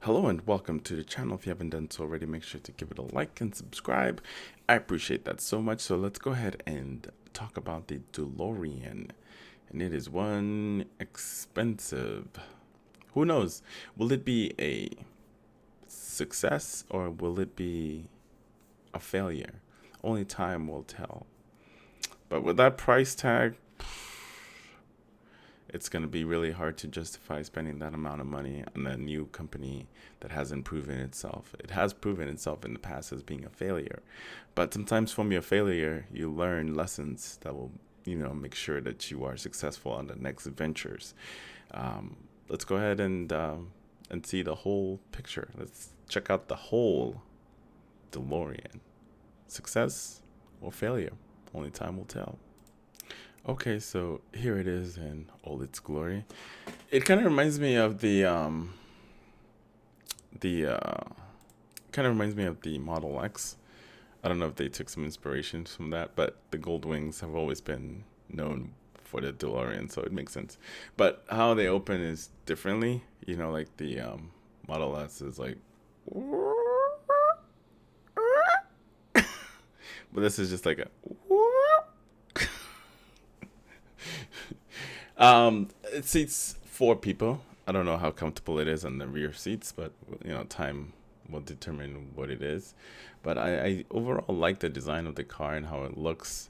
Hello and welcome to the channel. If you haven't done so already, make sure to give it a like and subscribe. I appreciate that so much. So let's go ahead and talk about the DeLorean. And it is one expensive. Who knows? Will it be a success or will it be a failure? Only time will tell. But with that price tag, it's going to be really hard to justify spending that amount of money on a new company that hasn't proven itself. It has proven itself in the past as being a failure, but sometimes from your failure, you learn lessons that will, make sure that you are successful on the next ventures. Let's go ahead and see the whole picture. Let's check out the whole DeLorean. Success or failure? Only time will tell. Okay, so here it is in all its glory. It kind of reminds me of the kind of reminds me of the Model X. I don't know if they took some inspiration from that, but the gold wings have always been known for the DeLorean, so it makes sense. But how they open is differently. Like the Model S is like, but this is just like a. It seats 4 people. I don't know how comfortable it is on the rear seats, but time will determine what it is. But I overall like the design of the car and how it looks.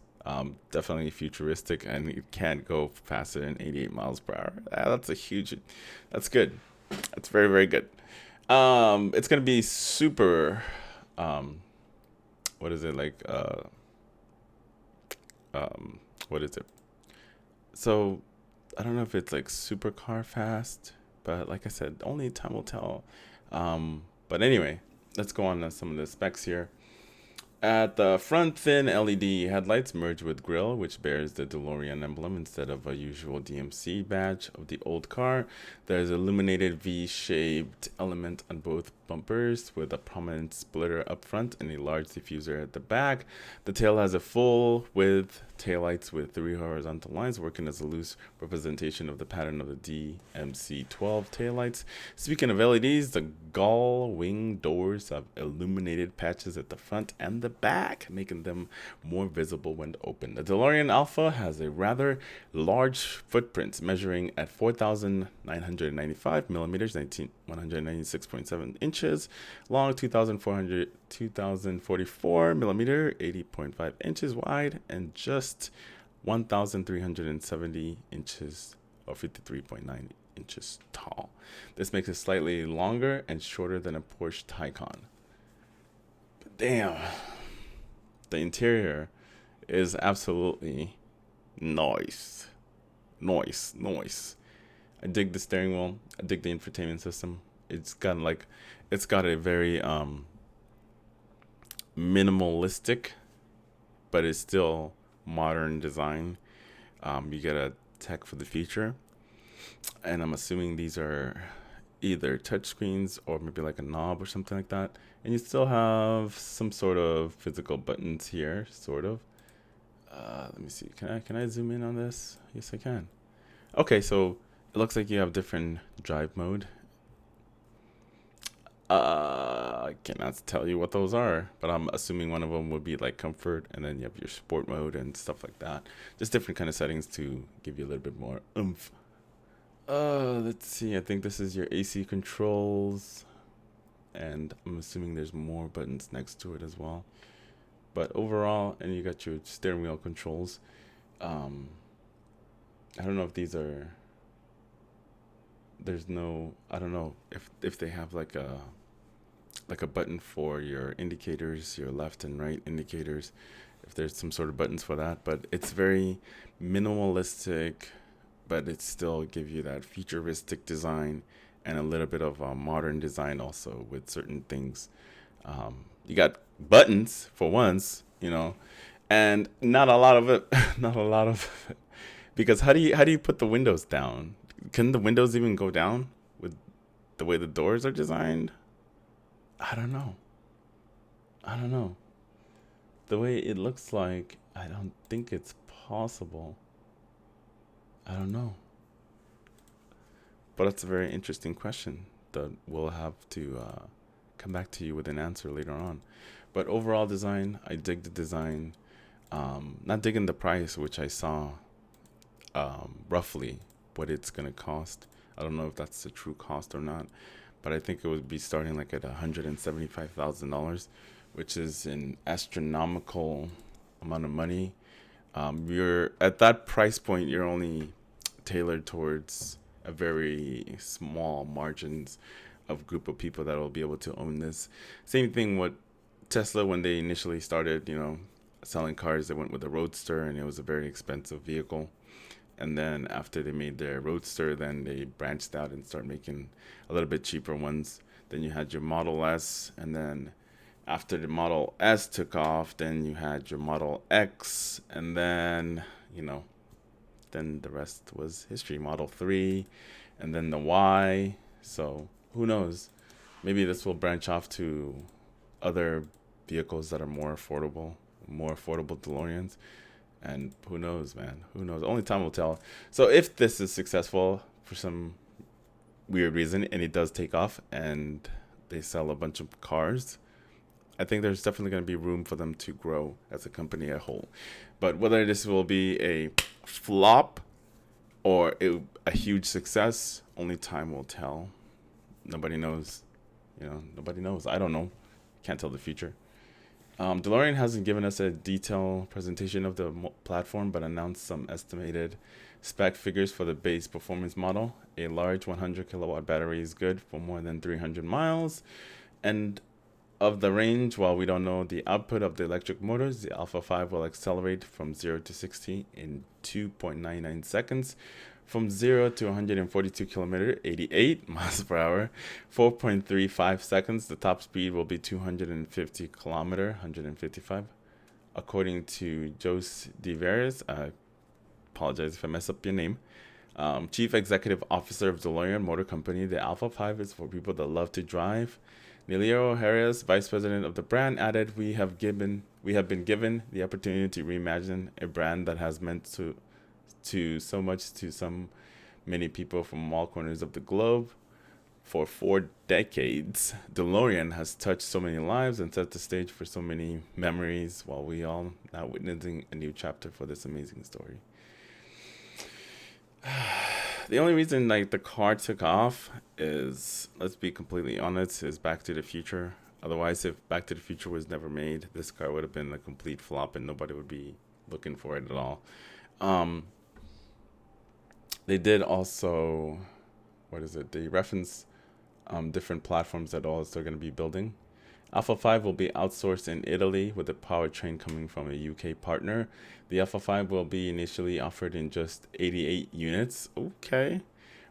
Definitely futuristic, and it can't go faster than 88 miles per hour. That's good. That's very, very good. It's gonna be super. What is it like? What is it? So I don't know if it's like super car fast, but like I said, only time will tell. But anyway, let's go on to some of the specs here. At the front, thin LED headlights merge with grille, which bears the DeLorean emblem instead of a usual DMC badge of the old car. There's an illuminated V-shaped element on both bumpers with a prominent splitter up front and a large diffuser at the back. The tail has a full width taillights with 3 horizontal lines working as a loose representation of the pattern of the DMC-12 taillights. Speaking of LEDs, the gull wing doors have illuminated patches at the front and the back, making them more visible when open. The DeLorean Alpha has a rather large footprint, measuring at 4,995 millimeters, 196.7 inches, long 2,044 millimeter, 80.5 inches wide, and just 1,370 inches or 53.9 inches tall. This makes it slightly longer and shorter than a Porsche Taycan. But damn, the interior is absolutely nice. Nice. I dig the steering wheel. I dig the infotainment system. It's got a very minimalistic, but it's still modern design. You get a tech for the future, and I'm assuming these are either touchscreens or maybe like a knob or something like that. And you still have some sort of physical buttons here, sort of. Let me see. Can I zoom in on this? Yes, I can. Okay, so it looks like you have different drive mode. I cannot tell you what those are, but I'm assuming one of them would be like comfort, and then you have your sport mode and stuff like that. Just different kind of settings to give you a little bit more oomph. Let's see. I think this is your AC controls, and I'm assuming there's more buttons next to it as well. But overall, and you got your steering wheel controls. I don't know if these are. There's no. I don't know if they have like a button for your indicators, your left and right indicators. If there's some sort of buttons for that, but it's very minimalistic, but it still gives you that futuristic design and a little bit of a modern design also with certain things. You got buttons for once, and not a lot of it. Not a lot of it. Because how do you put the windows down? Can the windows even go down with the way the doors are designed? I don't know. The way it looks like, I don't think it's possible. I don't know. But that's a very interesting question. that we'll have to come back to you with an answer later on. But overall design, I dig the design. Not digging the price, which I saw roughly what it's gonna cost. I don't know if that's the true cost or not, but I think it would be starting like at $175,000, which is an astronomical amount of money. You're at that price point, you're only tailored towards a very small margins of group of people that will be able to own this. Same thing with Tesla when they initially started, selling cars. They went with a Roadster, and it was a very expensive vehicle. And then after they made their Roadster, then they branched out and started making a little bit cheaper ones. Then you had your Model S, and then after the Model S took off, then you had your Model X, and then, then the rest was history. Model 3, and then the Y. So who knows? Maybe this will branch off to other vehicles that are more affordable DeLoreans. And who knows, man? Who knows? Only time will tell. So if this is successful for some weird reason and it does take off and they sell a bunch of cars, I think there's definitely going to be room for them to grow as a company as a whole. But whether this will be a flop or a huge success, only time will tell. Nobody knows. Nobody knows. I don't know. Can't tell the future. DeLorean hasn't given us a detailed presentation of the platform, but announced some estimated spec figures for the base performance model. A large 100 kilowatt battery is good for more than 300 miles. And of the range, while we don't know the output of the electric motors, the Alpha 5 will accelerate from 0 to 60 in 2.99 seconds. From 0 to 142 kilometer, 88 miles per hour, 4.35 seconds. The top speed will be 250 kilometer, 155. According to Jose DeVeres, I apologize if I mess up your name, Chief Executive Officer of DeLorean Motor Company, the Alpha 5 is for people that love to drive. Nelio Harris, Vice President of the brand, added, we have been given the opportunity to reimagine a brand that has meant to so much to so many people from all corners of the globe. For 4 decades, DeLorean has touched so many lives and set the stage for so many memories, while we all now witnessing a new chapter for this amazing story. The only reason the car took off is, let's be completely honest, is Back to the Future. Otherwise, if Back to the Future was never made, this car would have been a complete flop and nobody would be looking for it at all. They did also, they reference different platforms that all they're going to be building. Alpha 5 will be outsourced in Italy with the powertrain coming from a UK partner. The Alpha 5 will be initially offered in just 88 units. Okay.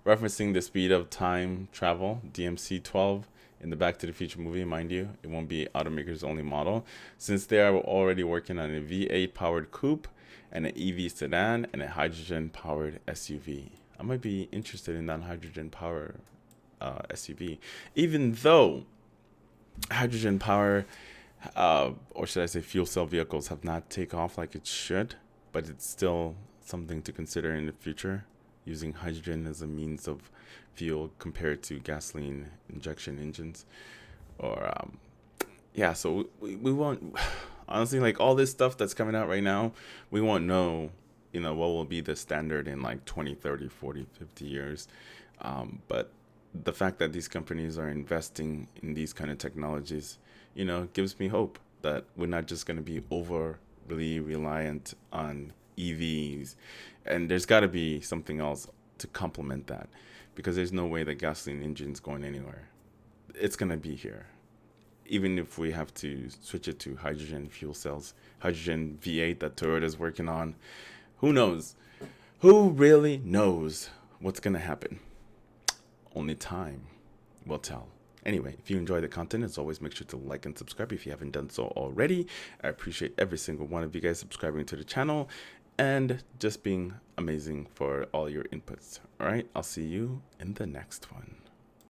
Referencing the speed of time travel, DMC-12 in the Back to the Future movie, mind you, it won't be automakers only model, since they are already working on a V8 powered coupe and an EV sedan and a hydrogen powered SUV. I might be interested in that hydrogen power SUV, even though hydrogen power, or should I say fuel cell vehicles, have not taken off like it should, but it's still something to consider in the future, using hydrogen as a means of fuel compared to gasoline injection engines. Or so we won't, honestly, all this stuff that's coming out right now, we won't know what will be the standard in 20, 30, 40, 50 years. But the fact that these companies are investing in these kind of technologies, gives me hope that we're not just going to be overly reliant on EVs. And there's got to be something else to complement that, because there's no way the gasoline engine's going anywhere. It's going to be here. Even if we have to switch it to hydrogen fuel cells, hydrogen V8 that Toyota's working on, who knows? Who really knows what's going to happen? Only time will tell. Anyway, if you enjoy the content, as always, make sure to like and subscribe if you haven't done so already. I appreciate every single one of you guys subscribing to the channel and just being amazing for all your inputs. All right, I'll see you in the next one.